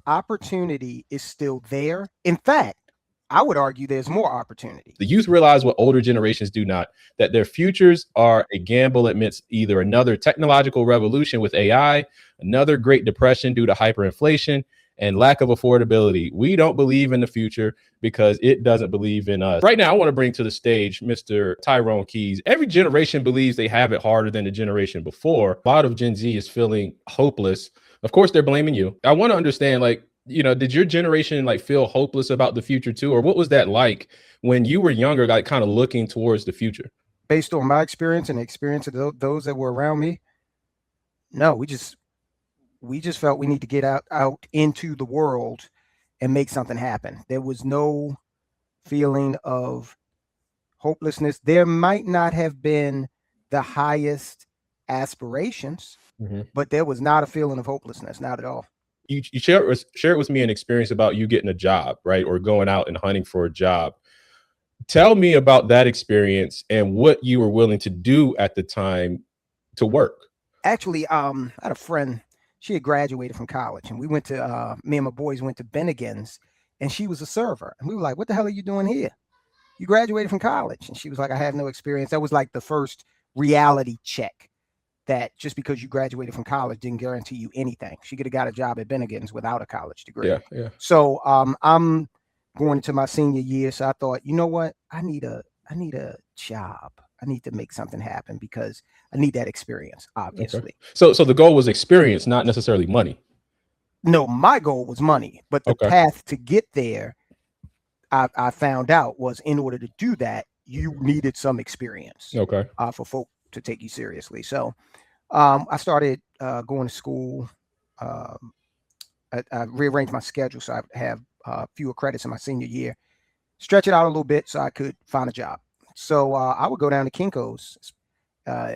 opportunity is still there. In fact, I would argue there's more opportunity. The youth realize what older generations do not, that their futures are a gamble amidst either another technological revolution with AI, another Great Depression due to hyperinflation, and lack of affordability. We don't believe in the future because it doesn't believe in us. Right now, I want to bring to the stage Mr. Tyrone Keys. Every generation believes they have it harder than the generation before. A lot of Gen Z is feeling hopeless. Of course, they're blaming you. I want to understand, like, did your generation like feel hopeless about the future too? Or what was that like when you were younger, like kind of looking towards the future? Based on my experience and the experience of those that were around me, no, we just felt we need to get out into the world and make something happen. There was no feeling of hopelessness. There might not have been the highest aspirations, but there was not a feeling of hopelessness, not at all. You share it with me an experience about you getting a job, right? Or going out and hunting for a job. Tell me about that experience and what you were willing to do at the time to work. Actually, I had a friend. She had graduated from college, and we went to me and my boys went to Bennigan's, and she was a server, and we were like, "What the hell are you doing here? You graduated from college?" And she was like, "I have no experience." That was like the first reality check that just because you graduated from college didn't guarantee you anything. She could have got a job at Bennigan's without a college degree. Yeah, yeah. So I'm going into my senior year, so I thought, you know what? I need a job. I need to make something happen because I need that experience, Okay. obviously. So the goal was experience, not necessarily money. No, my goal was money, but the Okay. path to get there, I found out was in order to do that, you needed some experience Okay. for folk to take you seriously. So I started going to school. Um, I rearranged my schedule so I have fewer credits in my senior year, stretch it out a little bit so I could find a job. So I would go down to Kinko's uh,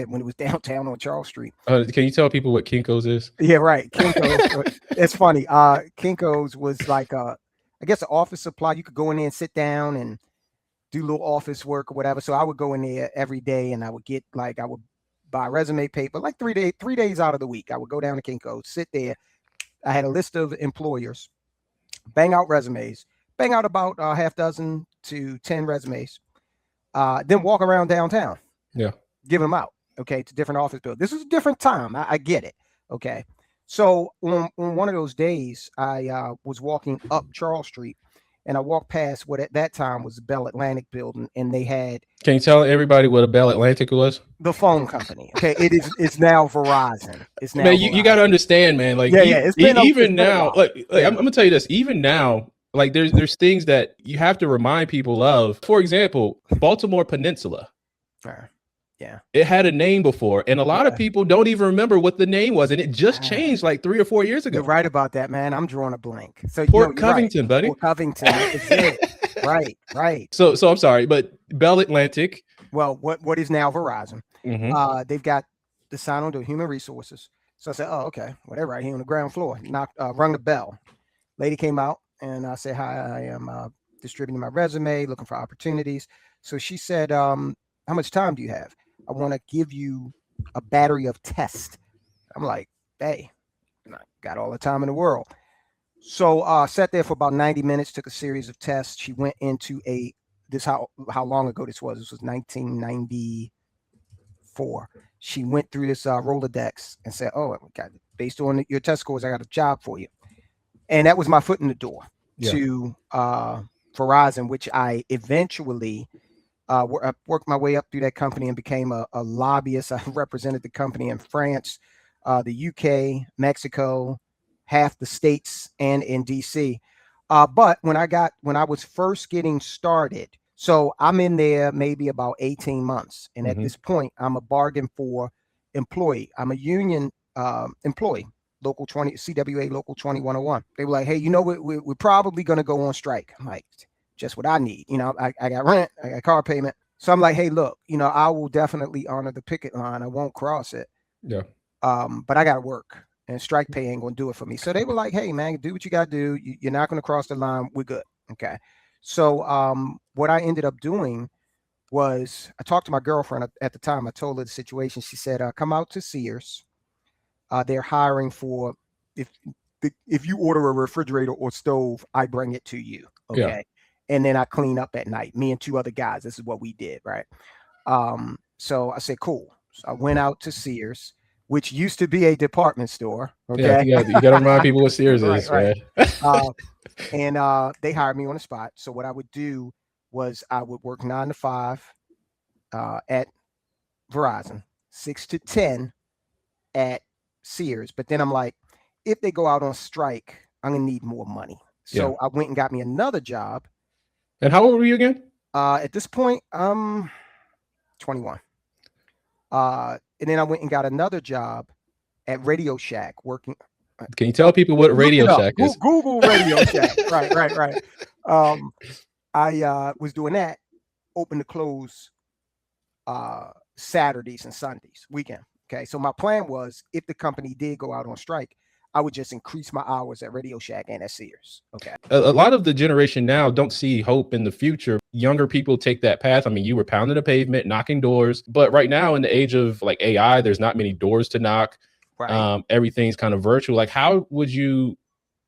when it was downtown on Charles Street. Can you tell people what Kinko's is? Yeah, right. Kinko's. It's funny. Kinko's was like I guess an office supply. You could go in there and sit down and do little office work or whatever. So I would go in there every day and I would get I would buy resume paper like 3 days out of the week. I would go down to Kinko's, sit there. I had a list of employers, bang out resumes, bang out about half dozen to 10 resumes, then walk around downtown, Yeah. giving them out, okay, to different office buildings. This is a different time. I get it, okay. So on one of those days, I was walking up Charles Street, and I walked past what at that time was the Bell Atlantic building, and they had Can you tell everybody what a Bell Atlantic was? the phone company. Okay, it's now Verizon. It's now Man, you got to understand, man. Like, Yeah, yeah, it's been even it's been a now, while. like Yeah. I'm gonna tell you this. Even now, like there's things that you have to remind people of. For example, Baltimore Peninsula. Yeah. It had a name before, and a lot of Yeah. people don't even remember what the name was, and it just changed like 3 or 4 years You're ago. right about that, man. I'm drawing a blank. So Port you're right. Covington, buddy. Port Covington is it. Right, right. So I'm sorry, but Bell Atlantic. Well, what is now Verizon? Mhm. They've got the sign on to human resources. So I said, oh, okay, well, they're right here on the ground floor. Rung the bell. Lady came out and I said, hi, I am distributing my resume, looking for opportunities. So she said, how much time do you have? I want to give you a battery of tests. I'm like, hey, I got all the time in the world. So sat there for about 90 minutes, took a series of tests. She went into how long ago this was. This was 1994. She went through this Rolodex and said, oh, based on your test scores, I got a job for you. And that was my foot in the door to Verizon, which I eventually worked my way up through that company and became a lobbyist. I represented the company in France, the UK, Mexico, half the states, and in DC. But when I was first getting started, so I'm in there maybe about 18 months, and at Mhm. this point, I'm a bargain for employee. I'm a union employee. Local 20 CWA Local 2101. They were like, hey, we're probably going to go on strike. I'm like, just what I need. I got rent, I got car payment. So I'm like, hey, look, I will definitely honor the picket line. I won't cross it. Yeah. But I got to work, and strike pay ain't going to do it for me. So they were like, hey, man, do what you got to do. You're not going to cross the line. We're good. Okay. So what I ended up doing was I talked to my girlfriend at the time. I told her the situation. She said, come out to Sears. They're hiring for, if if you order a refrigerator or stove, I bring it to you. Okay. Yeah. And then I clean up at night. Me and two other guys. This is what we did, right? So I said, cool. So I went out to Sears, which used to be a department store. Yeah, Okay. you got to remind people what Sears Right, is, right. man. And they hired me on the spot. So what I would do was I would work 9 to 5 at Verizon, 6 to 10 at Sears. But then I'm like, if they go out on strike, I'm gonna need more money. So I went and got me another job. And how old were you again? At this point, I'm 21. And then I went and got another job at Radio Shack working. Can you tell people what Radio Shack is? Google Radio Shack. Right. I was doing that, open to close Saturdays and Sundays, weekend. Okay. So my plan was if the company did go out on strike, I would just increase my hours at Radio Shack and at Sears. Okay. A lot of the generation now don't see hope in the future. Younger people take that path. I mean, you were pounding the pavement, knocking doors, but right now in the age of like AI, there's not many doors to knock. Right. Everything's kind of virtual. Like, how would you,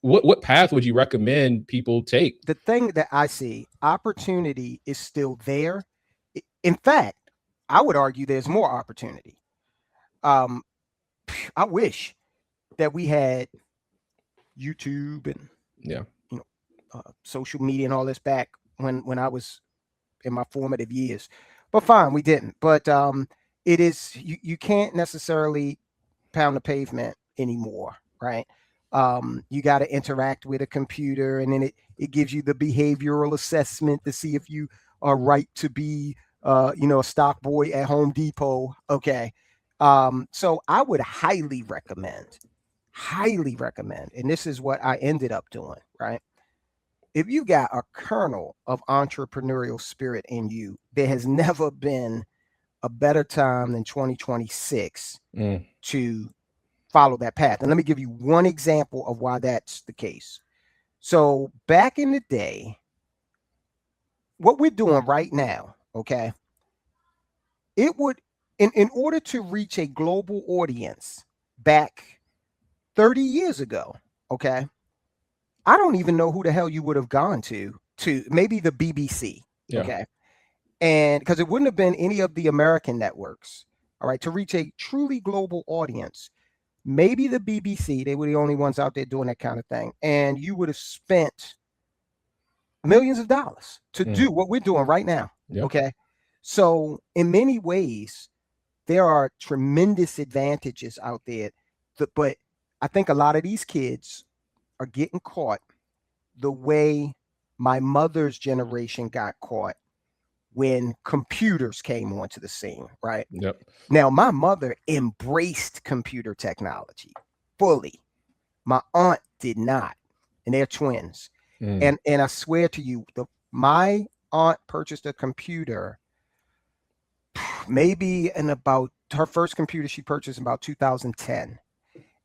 what path would you recommend people take? The thing that I see, opportunity is still there. In fact, I would argue there's more opportunity. I wish that we had YouTube and social media and all this back when I was in my formative years, but fine, we didn't. But it is you can't necessarily pound the pavement anymore, right? You got to interact with a computer, and then it gives you the behavioral assessment to see if you are right to be a stock boy at Home Depot. Okay. So I would highly recommend, and this is what I ended up doing, right? If you got a kernel of entrepreneurial spirit in you, there has never been a better time than 2026 to follow that path. And let me give you one example of why that's the case. So back in the day, what we're doing right now, okay, it would, in order to reach a global audience back 30 years ago, okay, I don't even know who the hell you would have gone to maybe the BBC, okay, and because it wouldn't have been any of the American networks, all right, to reach a truly global audience. Maybe the BBC, they were the only ones out there doing that kind of thing, and you would have spent millions of dollars to do what we're doing right now, okay? So in many ways, there are tremendous advantages out there, but I think a lot of these kids are getting caught the way my mother's generation got caught when computers came onto the scene, right? Yep. Now, my mother embraced computer technology fully. My aunt did not, and they're twins. And I swear to you, my aunt purchased a computer maybe in about her first computer she purchased in about 2010.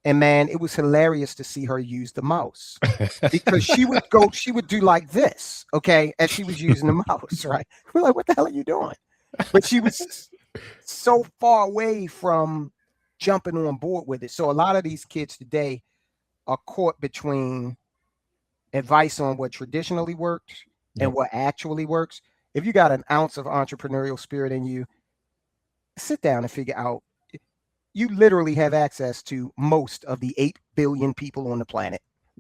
And man, it was hilarious to see her use the mouse because she would do like this, okay, as she was using the mouse, right? We're like, what the hell are you doing? But she was so far away from jumping on board with it. So a lot of these kids today are caught between advice on what traditionally worked and what actually works. If you got an ounce of entrepreneurial spirit in you, sit down and figure out. You literally have access to most of the 8 billion people on the planet.